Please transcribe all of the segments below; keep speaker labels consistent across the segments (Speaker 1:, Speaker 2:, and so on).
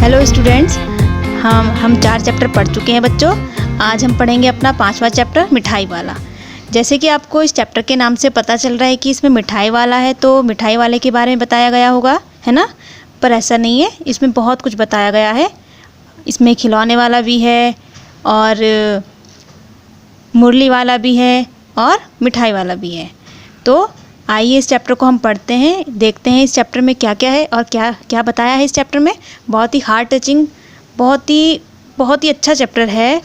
Speaker 1: Hello students, हम 4 chapter पढ़ चुके हैं बच्चों। आज हम पढ़ेंगे अपना 5वां चैप्टर मिठाई वाला। जैसे कि आपको इस चैप्टर के नाम से पता चल रहा है कि इसमें मिठाई वाला है, तो मिठाई वाले के बारे में बताया गया होगा, है ना। पर ऐसा नहीं है, इसमें बहुत कुछ बताया गया है। इसमें खिलौने वाला भी है और मुरली वाला भी है और मिठाई वाला भी है। तो आइए इस चैप्टर को हम पढ़ते हैं, देखते हैं इस चैप्टर में क्या क्या है और क्या क्या बताया है इस चैप्टर में। बहुत ही हार्ट टचिंग, बहुत ही अच्छा चैप्टर है।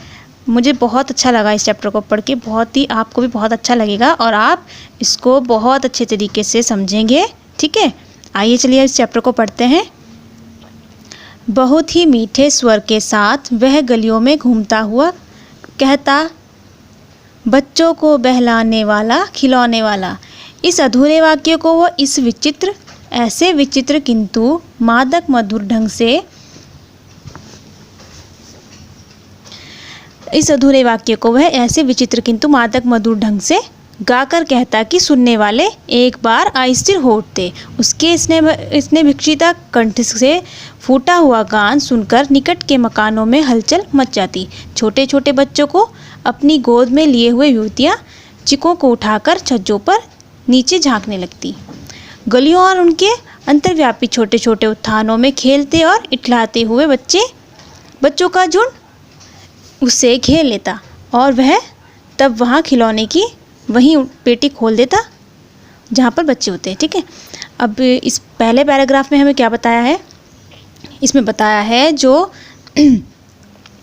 Speaker 1: मुझे बहुत अच्छा लगा इस चैप्टर को पढ़ के, बहुत ही आपको भी बहुत अच्छा लगेगा और आप इसको बहुत अच्छे तरीके से समझेंगे। ठीक है, आइए चलिए इस चैप्टर को पढ़ते हैं। बहुत ही मीठे स्वर के साथ वह गलियों में घूमता हुआ कहता, बच्चों को बहलाने वाला खिलौने वाला। इस अधूरे वाक्य को वो ऐसे विचित्र किंतु मादक मधुर ढंग से गाकर कहता कि सुनने वाले एक बार अस्थिर हो उठते। उसके इसने भिक्षिता कंठ से फूटा हुआ गान सुनकर निकट के मकानों में हलचल मच जाती। छोटे छोटे बच्चों को अपनी गोद में लिए हुए युवतियाँ चिकों को उठाकर छज्जों पर नीचे झांकने लगती। गलियों और उनके अंतर्व्यापी छोटे छोटे उत्थानों में खेलते और इठलाते हुए बच्चों का झुंड उससे घेर लेता और वह तब वहाँ खिलौने की वहीं पेटी खोल देता जहाँ पर बच्चे होते हैं। ठीक है, अब इस पहले पैराग्राफ में हमें क्या बताया है, इसमें बताया है जो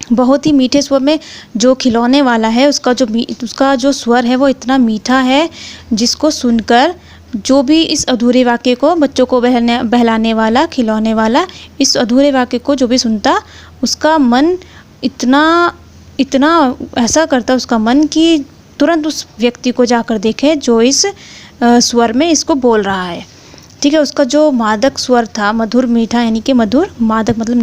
Speaker 1: बहुत ही मीठे स्वर में जो खिलौने वाला है उसका जो स्वर है वो इतना मीठा है, जिसको सुनकर जो भी इस अधूरे वाक्य को बच्चों को बहलाने वाला खिलौने वाला, इस अधूरे वाक्य को जो भी सुनता उसका मन इतना ऐसा करता उसका मन कि तुरंत उस व्यक्ति को जाकर देखे जो इस स्वर में इसको बोल रहा है। ठीक है, उसका जो मादक स्वर था, मधुर मीठा यानी कि मधुर, मादक मतलब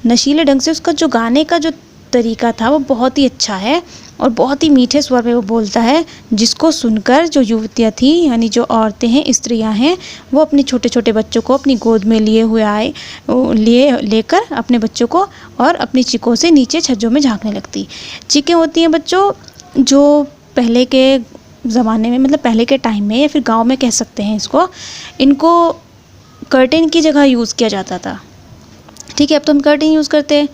Speaker 1: नशीले ढंग से उसका जो गाने का जो तरीका था वो बहुत ही अच्छा है और बहुत ही मीठे स्वर में वो बोलता है, जिसको सुनकर जो युवतियाँ थी यानी जो औरतें हैं, स्त्रियाँ हैं, वो अपने छोटे छोटे बच्चों को अपनी गोद में लेकर अपने बच्चों को और अपनी चिकों से नीचे छज्जों में झांकने लगती। चिकें होती हैं बच्चों जो पहले के ज़माने में, मतलब पहले के टाइम में या फिर गांव में कह सकते हैं इनको कर्टेन की जगह यूज़ किया जाता था। ठीक है, अब तो हम कर्टेन यूज़ करते हैं,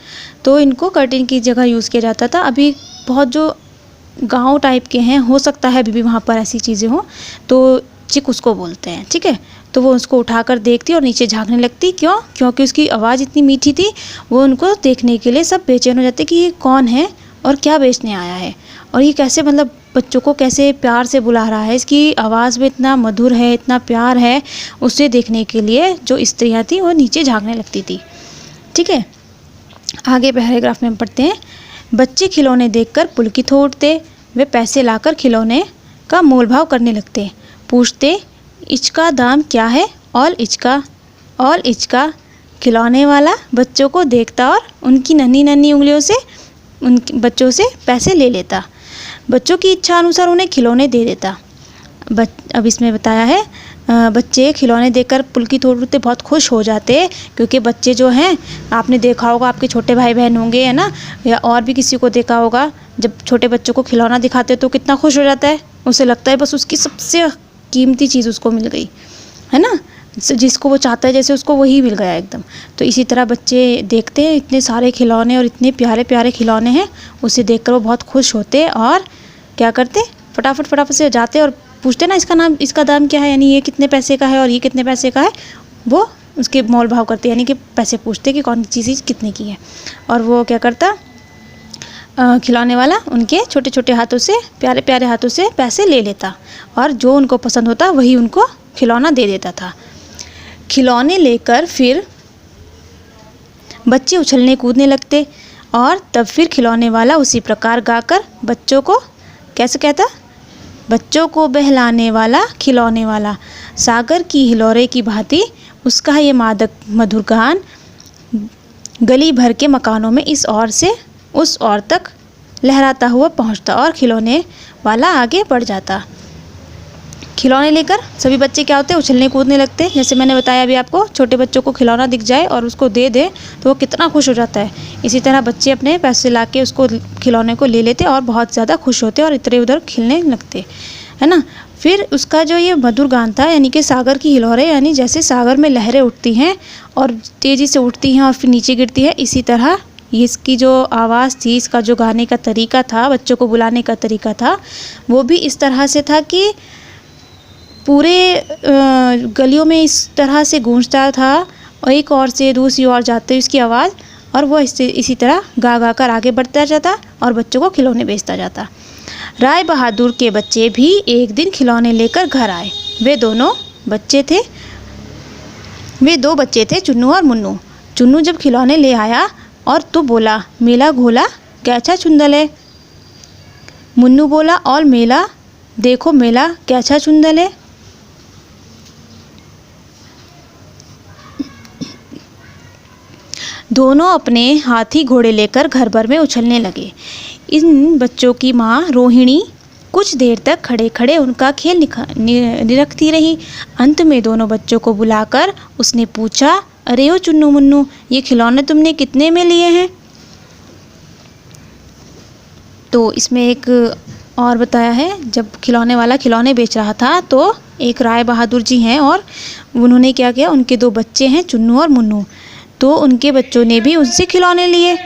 Speaker 1: तो इनको कर्टेन की जगह यूज़ किया जाता था। अभी बहुत जो गांव टाइप के हैं, हो सकता है अभी भी वहाँ पर ऐसी चीज़ें हों, तो चिक उसको बोलते हैं। ठीक है, तो वो उसको उठाकर देखती और नीचे झांकने लगती। क्योंकि उसकी आवाज़ इतनी मीठी थी, वो उनको देखने के लिए सब बेचैन हो जाते कि ये कौन है और क्या बेचने आया है और ये कैसे, मतलब बच्चों को कैसे प्यार से बुला रहा है, इसकी आवाज़ में इतना मधुर है, इतना प्यार है। उसे देखने के लिए जो स्त्रियाँ थी वो नीचे झांकने लगती थी। ठीक है, आगे पैराग्राफ में हम पढ़ते हैं। बच्चे खिलौने देखकर पुलकित हो उठते। वे पैसे लाकर खिलौने का मोल भाव करने लगते। पूछते, इचका दाम क्या है? ऑल इचका। खिलौने वाला बच्चों को देखता और उनकी नन्ही नन्ही उंगलियों से बच्चों से पैसे ले लेता। बच्चों की इच्छा अनुसार उन्हें खिलौने दे देता। अब इसमें बताया है, बच्चे खिलौने देखकर पुलकित हो उठते, बहुत खुश हो जाते, क्योंकि बच्चे जो हैं, आपने देखा होगा, आपके छोटे भाई बहन होंगे, है ना, या और भी किसी को देखा होगा, जब छोटे बच्चों को खिलौना दिखाते तो कितना खुश हो जाता है। उसे लगता है बस उसकी सबसे कीमती चीज़ उसको मिल गई, है ना, जिसको वो चाहता है जैसे उसको वही मिल गया एकदम। तो इसी तरह बच्चे देखते हैं इतने सारे खिलौने और इतने प्यारे प्यारे खिलौने हैं, उसे देखकर वो बहुत खुश होते और क्या करते, फटाफट से जाते और पूछते ना, इसका दाम क्या है, यानी ये कितने पैसे का है और ये कितने पैसे का है। वो उसके मोल भाव करते, यानी कि पैसे पूछते कि कौन सी चीज़ कितने की है। और वो क्या करता, खिलौने वाला उनके छोटे छोटे हाथों से, प्यारे प्यारे हाथों से पैसे ले लेता और जो उनको पसंद होता वही उनको खिलौना दे देता था। खिलौने लेकर फिर बच्चे उछलने कूदने लगते और तब फिर खिलौने वाला उसी प्रकार गाकर बच्चों को कैसे कहता, बच्चों को बहलाने वाला खिलौने वाला। सागर की हिलोरे की भांति उसका ये मादक मधुर गान गली भर के मकानों में इस ओर से उस ओर तक लहराता हुआ पहुंचता और खिलौने वाला आगे बढ़ जाता। खिलौने लेकर सभी बच्चे क्या होते हैं, उछलने कूदने लगते हैं। जैसे मैंने बताया अभी आपको, छोटे बच्चों को खिलौना दिख जाए और उसको दे दे तो वो कितना खुश हो जाता है। इसी तरह बच्चे अपने पैसे ला के उसको खिलौने को ले लेते और बहुत ज़्यादा खुश होते और इधर उधर खेलने लगते, है ना। फिर उसका जो ये मधुर गान था, यानी कि सागर की हिलोरें, यानी जैसे सागर में लहरें उठती हैं और तेज़ी से उठती हैं और फिर नीचे गिरती है, इसी तरह इसकी जो आवाज़ थी, इसका जो गाने का तरीका था, बच्चों को बुलाने का तरीका था, वो भी इस तरह से था कि पूरे गलियों में इस तरह से गूंजता था और एक ओर से दूसरी ओर जाते हुए इसकी आवाज़, और वो इसी तरह गा गा कर आगे बढ़ता जाता और बच्चों को खिलौने बेचता जाता। राय बहादुर के बच्चे भी एक दिन खिलौने लेकर घर आए। वे दो बच्चे थे, चुन्नू और मुन्नू। चुन्नू जब खिलौने ले आया और तो बोला, मेला घोला कैसा चुंदल है। मुन्नू बोला, और मेला देखो, मेला कैसा चुंदल है। दोनों अपने हाथी घोड़े लेकर घर भर में उछलने लगे। इन बच्चों की माँ रोहिणी कुछ देर तक खड़े खड़े उनका खेल निरखती रही। अंत में दोनों बच्चों को बुलाकर उसने पूछा, अरे ओ चुन्नू मुन्नू, ये खिलौने तुमने कितने में लिए हैं। तो इसमें एक और बताया है, जब खिलौने वाला खिलौने बेच रहा था तो एक राय बहादुर जी हैं और उन्होंने क्या किया, उनके दो बच्चे हैं चुन्नू और मुन्नू, तो उनके बच्चों ने भी उनसे खिलौने लिए,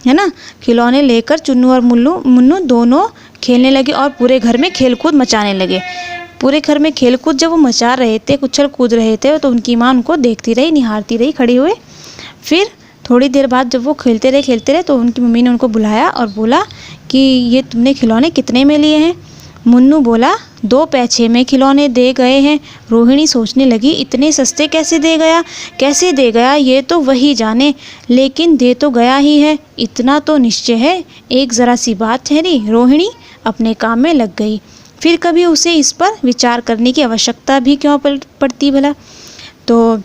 Speaker 1: है ना। खिलौने लेकर चुन्नू और मुन्नू दोनों खेलने लगे और पूरे घर में खेलकूद मचाने लगे। पूरे घर में खेलकूद जब वो मचा रहे थे, उछल कूद रहे थे, तो उनकी माँ उनको देखती रही, निहारती रही खड़ी हुए। फिर थोड़ी देर बाद जब वो खेलते रहे तो उनकी मम्मी ने उनको बुलाया और बोला कि ये तुमने खिलौने कितने में लिए हैं। मुन्नू बोला, 2 पैसे में खिलौने दे गए हैं। रोहिणी सोचने लगी, इतने सस्ते कैसे दे गया, ये तो वही जाने, लेकिन दे तो गया ही है, इतना तो निश्चय है। एक ज़रा सी बात ठहरी, रोहिणी अपने काम में लग गई। फिर कभी उसे इस पर विचार करने की आवश्यकता भी क्यों पड़ती भला। तो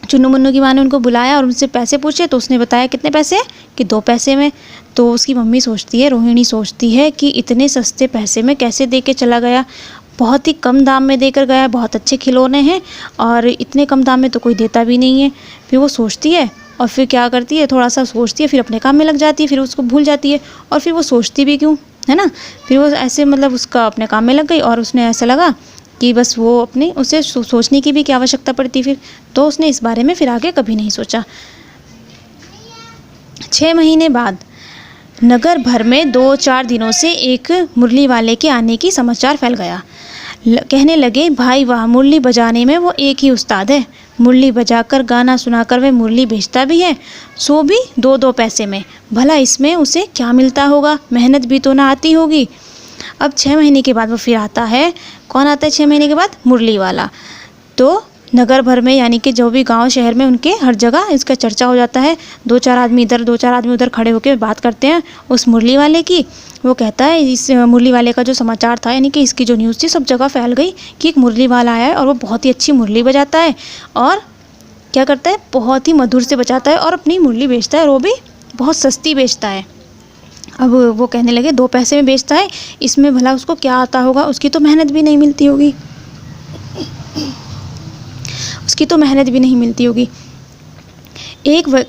Speaker 1: चुन्नू मुन्नू की माँ ने उनको बुलाया और उनसे पैसे पूछे, तो उसने बताया कितने पैसे, कि 2 पैसे में। तो उसकी मम्मी सोचती है, रोहिणी सोचती है कि इतने सस्ते पैसे में कैसे दे के चला गया, बहुत ही कम दाम में देकर गया, बहुत अच्छे खिलौने हैं और इतने कम दाम में तो कोई देता भी नहीं है। फिर वो सोचती है और फिर क्या करती है, थोड़ा सा सोचती है, फिर अपने काम में लग जाती है, फिर उसको भूल जाती है और फिर वो सोचती भी क्यों, है ना। फिर वो ऐसे मतलब उसका अपने काम में लग गई और उसने ऐसा लगा कि बस वो अपने उसे सोचने की भी क्या आवश्यकता पड़ती फिर, तो उसने इस बारे में फिर आगे कभी नहीं सोचा। 6 महीने बाद नगर भर में 2-4 दिनों से एक मुरली वाले के आने की समाचार फैल गया। कहने लगे, भाई वाह, मुरली बजाने में वो एक ही उस्ताद है। मुरली बजाकर गाना सुनाकर वह मुरली बेचता भी है, सो भी 2-2 पैसे में। भला इसमें उसे क्या मिलता होगा, मेहनत भी तो ना आती होगी। अब 6 महीने के बाद वो फिर आता है। कौन आता है 6 महीने के बाद, मुरली वाला। तो नगर भर में, यानी कि जो भी गांव शहर में, उनके हर जगह इसका चर्चा हो जाता है। 2-4 आदमी इधर 2-4 आदमी उधर खड़े होकर बात करते हैं उस मुरली वाले की। वो कहता है, इस मुरली वाले का जो समाचार था, यानी कि इसकी जो न्यूज़ थी, सब जगह फैल गई कि एक मुरली वाला आया है और वो बहुत ही अच्छी मुरली बजाता है और क्या करता है, बहुत ही मधुर से बजाता है और अपनी मुरली बेचता है और वो भी बहुत सस्ती बेचता है। अब वो कहने लगे, 2 पैसे में बेचता है, इसमें भला उसको क्या आता होगा, उसकी तो मेहनत भी नहीं मिलती होगी।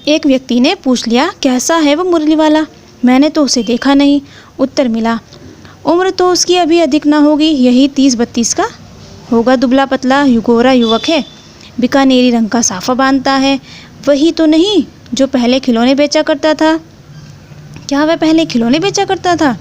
Speaker 1: एक व्यक्ति ने पूछ लिया, कैसा है वो मुरली वाला, मैंने तो उसे देखा नहीं। उत्तर मिला, उम्र तो उसकी अभी अधिक ना होगी, यही 30-32 का होगा, दुबला पतला गोरा युवक है, बीकानेरी रंग का साफा बांधता है। वही तो नहीं जो पहले खिलौने बेचा करता था। क्या वह पहले खिलौने बेचा करता था।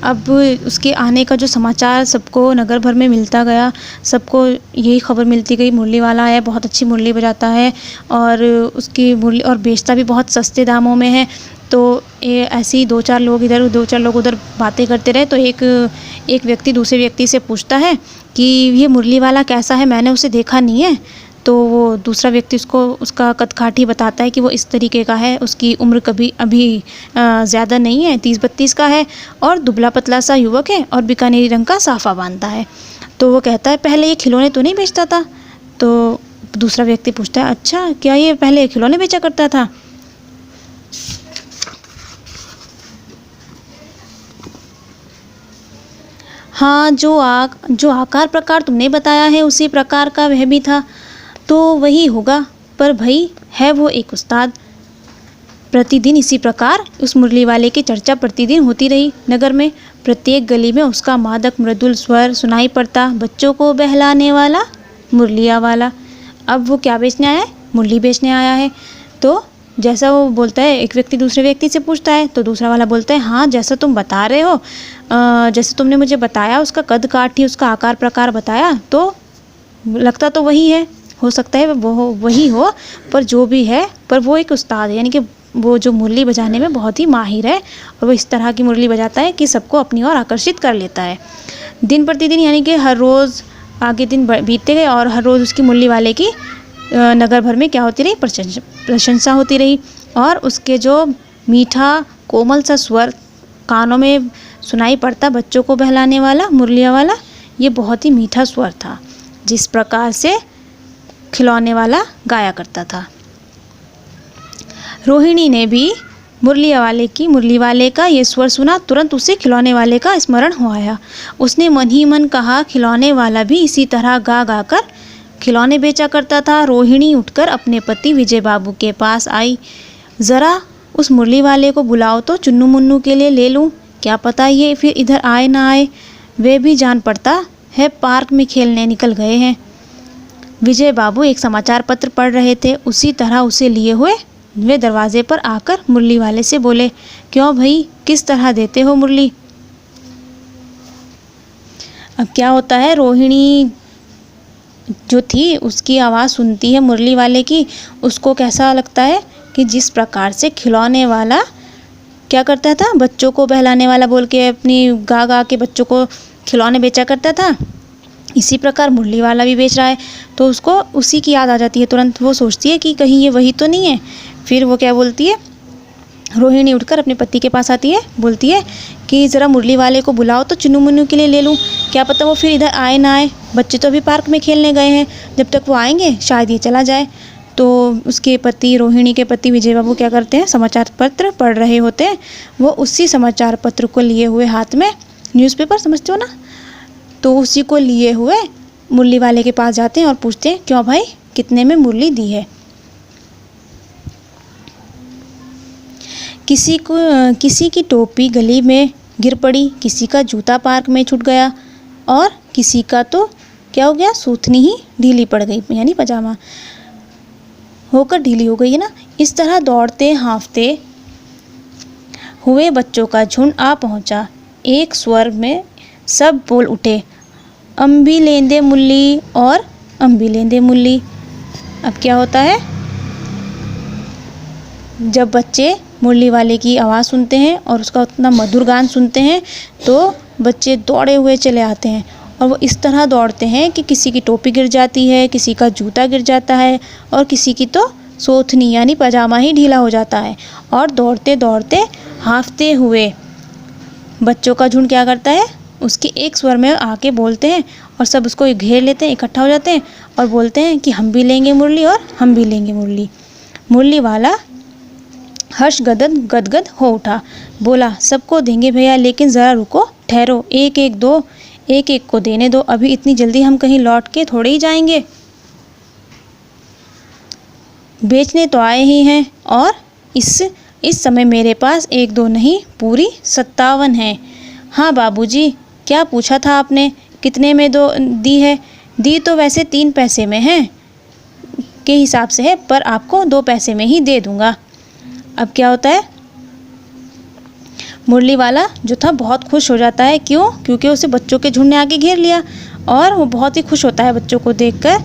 Speaker 1: अब उसके आने का जो समाचार सबको नगर भर में मिलता गया, सबको यही खबर मिलती गई, मुरली वाला है, बहुत अच्छी मुरली बजाता है और उसकी मुरली और बेचता भी बहुत सस्ते दामों में है। तो ऐसे ही 2-4 लोग इधर 2-4 लोग उधर बातें करते रहे। तो एक व्यक्ति दूसरे व्यक्ति से पूछता है कि ये मुरली वाला कैसा है, मैंने उसे देखा नहीं है। तो वो दूसरा व्यक्ति उसको उसका कदकाठी बताता है कि वो इस तरीके का है, उसकी उम्र अभी ज़्यादा नहीं है, 30-32 का है और दुबला पतला सा युवक है और बीकानेरी रंग का साफा बांधता है। तो वो कहता है, पहले ये खिलौने तो नहीं बेचता था। तो दूसरा व्यक्ति पूछता है, अच्छा, क्या ये पहले खिलौने बेचा करता था। हाँ, जो आकार प्रकार तुमने बताया है उसी प्रकार का वह भी था, तो वही होगा। पर भाई है वो एक उस्ताद। प्रतिदिन इसी प्रकार उस मुरली वाले की चर्चा प्रतिदिन होती रही नगर में। प्रत्येक गली में उसका मादक मृदुल स्वर सुनाई पड़ता, बच्चों को बहलाने वाला मुरलिया वाला। अब वो क्या बेचने आया है? मुरली बेचने आया है। तो जैसा वो बोलता है, एक व्यक्ति दूसरे व्यक्ति से पूछता है तो दूसरा वाला बोलता है, हाँ जैसा तुम बता रहे हो, जैसे तुमने मुझे बताया, उसका कद काठी, उसका आकार प्रकार बताया, तो लगता तो वही है। हो सकता है वो वही हो, पर जो भी है, पर वो एक उस्ताद है, यानी कि वो जो मुरली बजाने में बहुत ही माहिर है, और वो इस तरह की मुरली बजाता है कि सबको अपनी ओर आकर्षित कर लेता है। दिन प्रतिदिन यानी कि हर रोज़ आगे दिन बीतते गए, और हर रोज़ उसकी मुरली वाले की नगर भर में क्या होती रही? प्रशंसा होती रही। और उसके जो मीठा कोमल सा स्वर कानों में सुनाई पड़ता, बच्चों को बहलाने वाला मुरलिया वाला, ये बहुत ही मीठा स्वर था, जिस प्रकार से खिलौने वाला गाया करता था। रोहिणी ने भी मुरली वाले का ये स्वर सुना, तुरंत उसे खिलौने वाले का स्मरण हो आया। उसने मन ही मन कहा, खिलौने वाला भी इसी तरह गा गा कर खिलौने बेचा करता था। रोहिणी उठकर अपने पति विजय बाबू के पास आई। ज़रा उस मुरली वाले को बुलाओ तो चुन्नू मुन्नू के लिए ले लूँ, क्या पता ये फिर इधर आए ना आए। वे भी जान पड़ता है पार्क में खेलने निकल गए हैं। विजय बाबू एक समाचार पत्र पढ़ रहे थे, उसी तरह उसे लिए हुए वे दरवाजे पर आकर मुरली वाले से बोले, क्यों भाई, किस तरह देते हो मुरली? अब क्या होता है, रोहिणी जो थी उसकी आवाज़ सुनती है मुरली वाले की, उसको कैसा लगता है कि जिस प्रकार से खिलौने वाला क्या करता था, बच्चों को बहलाने वाला बोल के अपनी गा गा के बच्चों को खिलौने बेचा करता था, इसी प्रकार मुरली वाला भी बेच रहा है। तो उसको उसी की याद आ जाती है, तुरंत वो सोचती है कि कहीं ये वही तो नहीं है। फिर वो क्या बोलती है, रोहिणी उठकर अपने पति के पास आती है, बोलती है कि ज़रा मुरली वाले को बुलाओ तो चुन्नू मुन्नू के लिए ले लूँ, क्या पता वो फिर इधर आए ना आए, बच्चे तो अभी पार्क में खेलने गए हैं, जब तक वो आएंगे शायद ये चला जाए। तो उसके पति, रोहिणी के पति विजय बाबू क्या करते हैं, समाचार पत्र पढ़ रहे होते हैं। वो उसी समाचार पत्र को लिए हुए हाथ में, न्यूज़पेपर समझते हो ना, तो उसी को लिए हुए मुरली वाले के पास जाते हैं और पूछते हैं, क्यों भाई, कितने में मुरली दी है? किसी की टोपी गली में गिर पड़ी, किसी का जूता पार्क में छूट गया, और किसी का तो क्या हो गया, सूथनी ही ढीली पड़ गई, यानी पजामा होकर ढीली हो गई है ना। इस तरह दौड़ते हाँफते हुए बच्चों का झुंड आ पहुंचा। एक स्वर में सब बोल उठे, अम्बी लेंदे मुल्ली और अम्बी लेंदे मुल्ली। अब क्या होता है, जब बच्चे मुरली वाले की आवाज़ सुनते हैं और उसका उतना मधुर गान सुनते हैं, तो बच्चे दौड़े हुए चले आते हैं। और वो इस तरह दौड़ते हैं कि किसी की टोपी गिर जाती है, किसी का जूता गिर जाता है, और किसी की तो सोथनी यानी पजामा ही ढीला हो जाता है। और दौड़ते दौड़ते हाँफते हुए बच्चों का झुंड क्या करता है, उसके एक स्वर में आके बोलते हैं, और सब उसको घेर लेते हैं, इकट्ठा हो जाते हैं और बोलते हैं कि हम भी लेंगे मुरली और हम भी लेंगे मुरली। मुरली वाला हर्ष गदगद हो उठा, बोला, सबको देंगे भैया, लेकिन ज़रा रुको, ठहरो, एक एक को देने दो, अभी इतनी जल्दी हम कहीं लौट के थोड़े ही जाएंगे, बेचने तो आए ही हैं, और इस समय मेरे पास 1-2 नहीं, पूरी 57 है। हाँ बाबूजी, क्या पूछा था आपने, कितने में दी है? दी तो वैसे 3 पैसे में है के हिसाब से है, पर आपको 2 पैसे में ही दे दूँगा। अब क्या होता है, मुरली वाला जो था बहुत खुश हो जाता है। क्यों? क्योंकि उसे बच्चों के झुंड ने आके घेर लिया, और वो बहुत ही खुश होता है बच्चों को देखकर।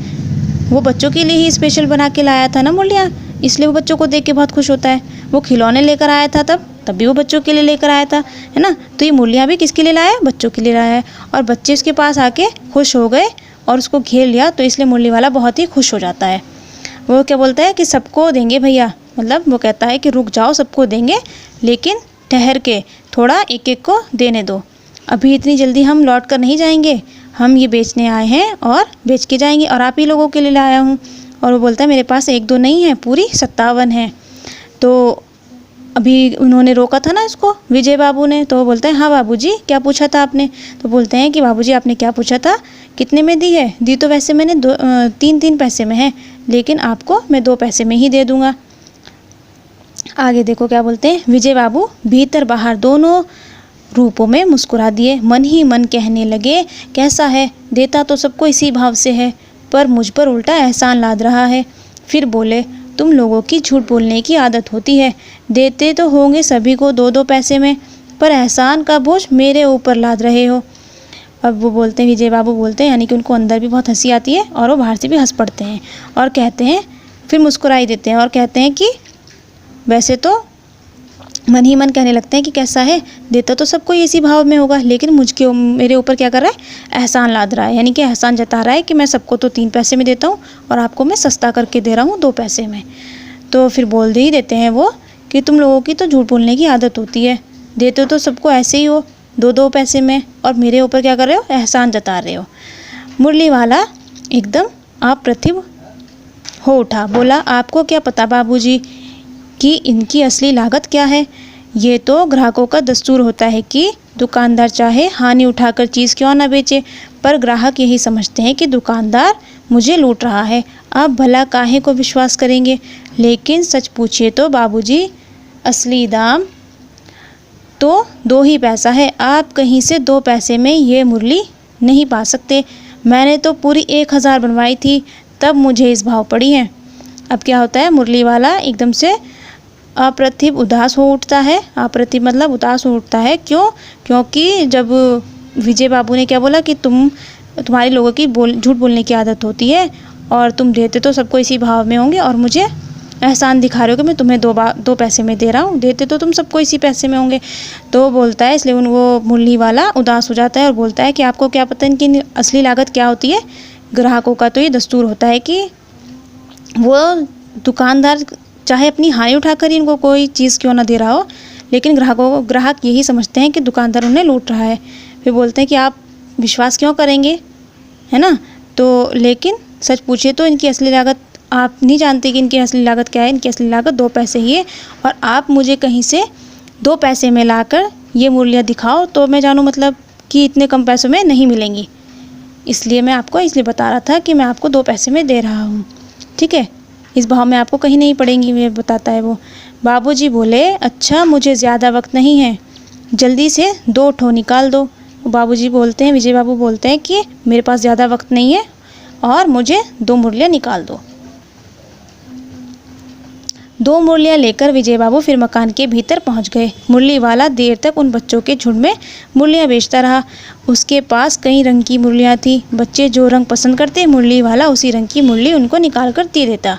Speaker 1: वो बच्चों के लिए ही स्पेशल बना के लाया था ना मुरलियाँ, इसलिए वो बच्चों को देख के बहुत खुश होता है। वो खिलौने लेकर आया था तब भी वो बच्चों के लिए लेकर आया था, है ना। तो ये मुरलियाँ भी किसके लिए लाया है? बच्चों के लिए लाया है। और बच्चे उसके पास आके खुश हो गए और उसको घेर लिया, तो इसलिए मुरली वाला बहुत ही खुश हो जाता है। वो क्या बोलता है कि सबको देंगे भैया, मतलब वो कहता है कि रुक जाओ, सबको देंगे, लेकिन ठहर के थोड़ा एक एक को देने दो, अभी इतनी जल्दी हम लौट कर नहीं जाएंगे, हम ये बेचने आए हैं और बेच के जाएंगे, और आप ही लोगों के लिए लाया हूँ। और वो बोलता है मेरे पास 1-2 नहीं है, पूरी 57 है। तो अभी उन्होंने रोका था ना इसको, विजय बाबू ने, तो वो बोलते हैं हाँ बाबूजी क्या पूछा था आपने। तो बोलते हैं कि बाबूजी आपने क्या पूछा था, कितने में दी है। दी तो वैसे मैंने 3 पैसे में है, लेकिन आपको मैं 2 पैसे में ही दे दूँगा। आगे देखो क्या बोलते हैं, विजय बाबू भीतर बाहर दोनों रूपों में मुस्कुरा दिए, मन ही मन कहने लगे कैसा है, देता तो सबको इसी भाव से है, पर मुझ पर उल्टा एहसान लाद रहा है। फिर बोले, तुम लोगों की झूठ बोलने की आदत होती है, देते तो होंगे सभी को 2-2 पैसे में, पर एहसान का बोझ मेरे ऊपर लाद रहे हो। अब वो बोलते हैं, विजय बाबू बोलते हैं, यानी कि उनको अंदर भी बहुत हंसी आती है और वो बाहर से भी हंस पड़ते हैं और कहते हैं, फिर मुस्कुराई देते हैं और कहते हैं कि वैसे तो मन ही मन कहने लगते हैं कि कैसा है, देता तो सबको इसी भाव में होगा, लेकिन मेरे ऊपर क्या कर रहा है, एहसान लाद रहा है, यानी कि एहसान जता रहा है कि मैं सबको तो 3 पैसे में देता हूँ और आपको मैं सस्ता करके दे रहा हूँ 2 पैसे में। तो फिर बोल दे ही देते हैं वो कि तुम लोगों की तो झूठ बोलने की आदत होती है, देते तो सबको ऐसे ही हो 2-2 पैसे में, और मेरे ऊपर क्या कर रहे हो, एहसान जता रहे हो। मुरली वाला एकदम अप्रतिभ हो उठा, बोला आपको क्या पता बाबूजी कि इनकी असली लागत क्या है। ये तो ग्राहकों का दस्तूर होता है कि दुकानदार चाहे हानि उठाकर चीज़ क्यों ना बेचे, पर ग्राहक यही समझते हैं कि दुकानदार मुझे लूट रहा है। आप भला काहे को विश्वास करेंगे, लेकिन सच पूछिए तो बाबूजी असली दाम तो 2 ही पैसा है। आप कहीं से 2 पैसे में ये मुरली नहीं पा सकते। मैंने तो पूरी 1000 बनवाई थी, तब मुझे इस भाव पड़ी है। अब क्या होता है, मुरली वाला एकदम से अप्रतिभ उदास हो उठता है। अप्रतिभ मतलब उदास हो उठता है, क्यों, क्योंकि जब विजय बाबू ने क्या बोला कि तुम्हारे लोगों की झूठ बोलने की आदत होती है और तुम देते तो सबको इसी भाव में होंगे और मुझे एहसान दिखा रहे हो कि मैं तुम्हें 2 पैसे में दे रहा हूँ, देते तो तुम सबको इसी पैसे में होंगे। तो बोलता है, इसलिए वो मुरली वाला उदास हो जाता है और बोलता है कि आपको क्या पता इनकी असली लागत क्या होती है। ग्राहकों का तो ये दस्तूर होता है कि वो दुकानदार चाहे अपनी हानि उठाकर इनको कोई चीज़ क्यों ना दे रहा हो, लेकिन ग्राहक यही समझते हैं कि दुकानदार उन्हें लूट रहा है। फिर बोलते हैं कि आप विश्वास क्यों करेंगे, है ना। तो लेकिन सच पूछिए तो इनकी असली लागत आप नहीं जानते कि इनकी असली लागत क्या है। इनकी असली लागत 2 पैसे ही है, और आप मुझे कहीं से 2 पैसे में लाकर ये मूल्य दिखाओ तो मैं जानूँ मतलब कि इतने कम पैसों में नहीं मिलेंगी। इसलिए मैं आपको इसलिए बता रहा था कि मैं आपको 2 पैसे में दे रहा हूँ, ठीक है, इस भाव में आपको कहीं नहीं पड़ेंगी, ये बताता है वो। बाबूजी बोले, अच्छा मुझे ज़्यादा वक्त नहीं है, जल्दी से 2 ठो निकाल दो। बाबूजी बोलते हैं, विजय बाबू बोलते हैं कि मेरे पास ज़्यादा वक्त नहीं है और मुझे 2 मुरलियाँ निकाल दो। 2 मुरलियाँ लेकर विजय बाबू फिर मकान के भीतर पहुंच गए। मुरली वाला देर तक उन बच्चों के झुंड में मुरलियाँ बेचता रहा। उसके पास कई रंग की मुरलियाँ थी। बच्चे जो रंग पसंद करते, मुरली वाला उसी रंग की मुरली उनको निकाल कर दे देता।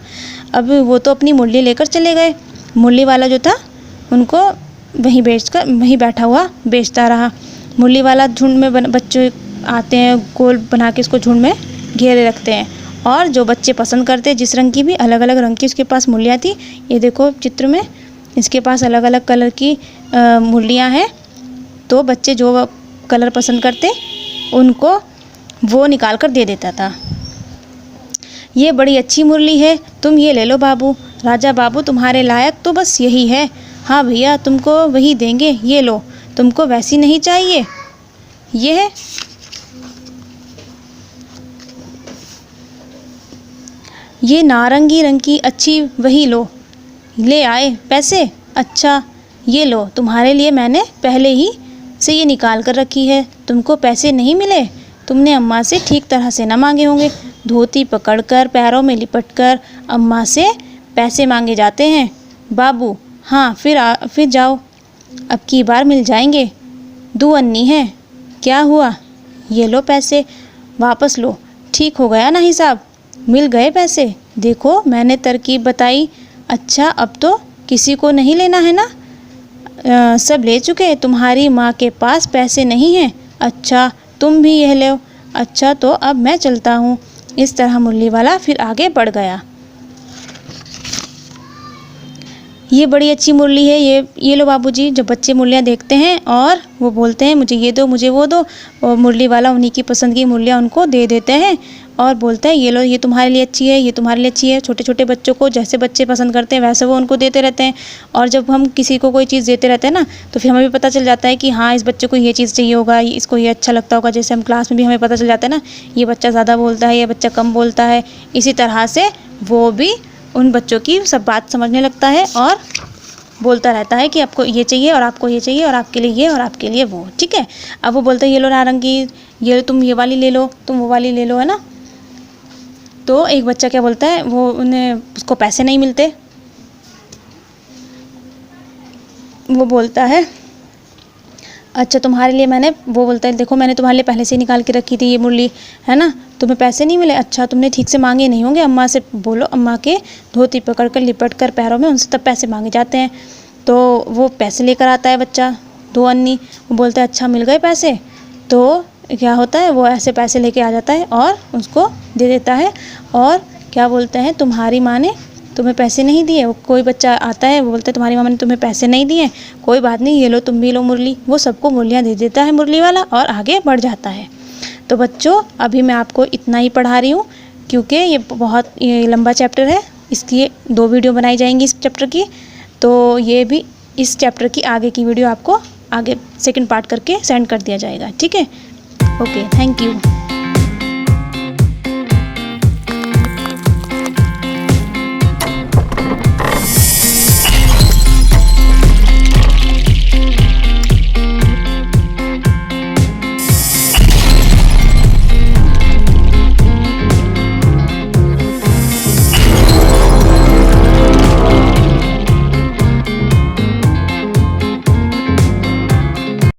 Speaker 1: अब वो तो अपनी मुरली लेकर चले गए। मुरली वाला जो था उनको वहीं बैठा हुआ बेचता रहा। मुरली वाला झुंड में बच्चे आते हैं, गोल बना के इसको झुंड में घेरे रखते हैं, और जो बच्चे पसंद करते, जिस रंग की भी, अलग अलग रंग की उसके पास मुरलियाँ थी। ये देखो चित्र में, इसके पास अलग अलग कलर की मुरलियाँ हैं। तो बच्चे जो कलर पसंद करते उनको वो निकाल कर दे देता था। ये बड़ी अच्छी मुरली है, तुम ये ले लो बाबू। राजा बाबू तुम्हारे लायक तो बस यही है। हाँ भैया तुमको वही देंगे, ये लो। तुमको वैसी नहीं चाहिए, ये है। ये नारंगी रंग की अच्छी, वही लो। ले आए पैसे, अच्छा ये लो, तुम्हारे लिए मैंने पहले ही से ये निकाल कर रखी है। तुमको पैसे नहीं मिले, तुमने अम्मा से ठीक तरह से ना मांगे होंगे। धोती पकड़कर पैरों में लिपटकर अम्मा से पैसे मांगे जाते हैं बाबू। हाँ फिर जाओ, अब की बार मिल जाएंगे। 2 अन्नी है, क्या हुआ, ये लो पैसे, वापस लो। ठीक हो गया ना हिसाब, मिल गए पैसे। देखो मैंने तरकीब बताई। अच्छा अब तो किसी को नहीं लेना है ना, सब ले चुके। तुम्हारी माँ के पास पैसे नहीं हैं, अच्छा तुम भी यह लो। अच्छा तो अब मैं चलता हूँ। इस तरह मुरली वाला फिर आगे बढ़ गया। ये बड़ी अच्छी मुरली है, ये लो बाबूजी। जब बच्चे मुरलियाँ देखते हैं और वो बोलते हैं मुझे ये दो, मुझे वो दो, और मुरली वाला उन्हीं की पसंद की मुरलियाँ उनको दे देते हैं और बोलता है ये लो, ये तुम्हारे लिए अच्छी है, ये तुम्हारे लिए अच्छी है। छोटे छोटे बच्चों को जैसे बच्चे पसंद करते हैं वैसे वो उनको देते रहते हैं। और जब हम किसी को कोई चीज़ देते रहते हैं ना, तो फिर हमें भी पता चल जाता है कि हाँ, इस बच्चे को ये चीज़ चाहिए होगा, इसको ये अच्छा लगता होगा। जैसे हम क्लास में भी हमें पता चल जाता है ना, ये बच्चा ज़्यादा बोलता है, ये बच्चा कम बोलता है। इसी तरह से वो भी उन बच्चों की सब बात समझने लगता है और बोलता रहता है कि आपको ये चाहिए और आपको ये चाहिए और आपके लिए ये और आपके लिए वो। ठीक है, अब वो बोलता है ये लो नारंगी, ये तुम ये वाली ले लो, तुम वो वाली ले लो, है ना। तो एक बच्चा क्या बोलता है, वो उसको पैसे नहीं मिलते। वो बोलता है अच्छा तुम्हारे लिए मैंने, वो बोलता है देखो मैंने तुम्हारे लिए पहले से ही निकाल के रखी थी ये मुरली, है ना। तुम्हें पैसे नहीं मिले, अच्छा तुमने ठीक से मांगे नहीं होंगे, अम्मा से बोलो, अम्मा के धोती पकड़ कर लिपट कर पैरों में, उनसे तब पैसे मांगे जाते हैं। तो वो पैसे लेकर आता है बच्चा, 2 अन्नी। वो बोलता है अच्छा मिल गए पैसे। तो क्या होता है, वो ऐसे पैसे लेके आ जाता है और उसको दे देता है। और क्या बोलते हैं, तुम्हारी माँ ने तुम्हें पैसे नहीं दिए। वो कोई बच्चा आता है, वो बोलता है तुम्हारी माँ ने तुम्हें पैसे नहीं दिए, कोई बात नहीं, ये लो तुम भी लो मुरली। वो सबको मुरलियाँ दे देता है मुरली वाला और आगे बढ़ जाता है। तो बच्चों अभी मैं आपको इतना ही पढ़ा रही हूँ, क्योंकि ये लंबा चैप्टर है, इसकी 2 वीडियो बनाई जाएंगी इस चैप्टर की। तो ये भी इस चैप्टर की आगे की वीडियो आपको आगे सेकंड पार्ट करके सेंड कर दिया जाएगा। ठीक है, ओके, थैंक यू।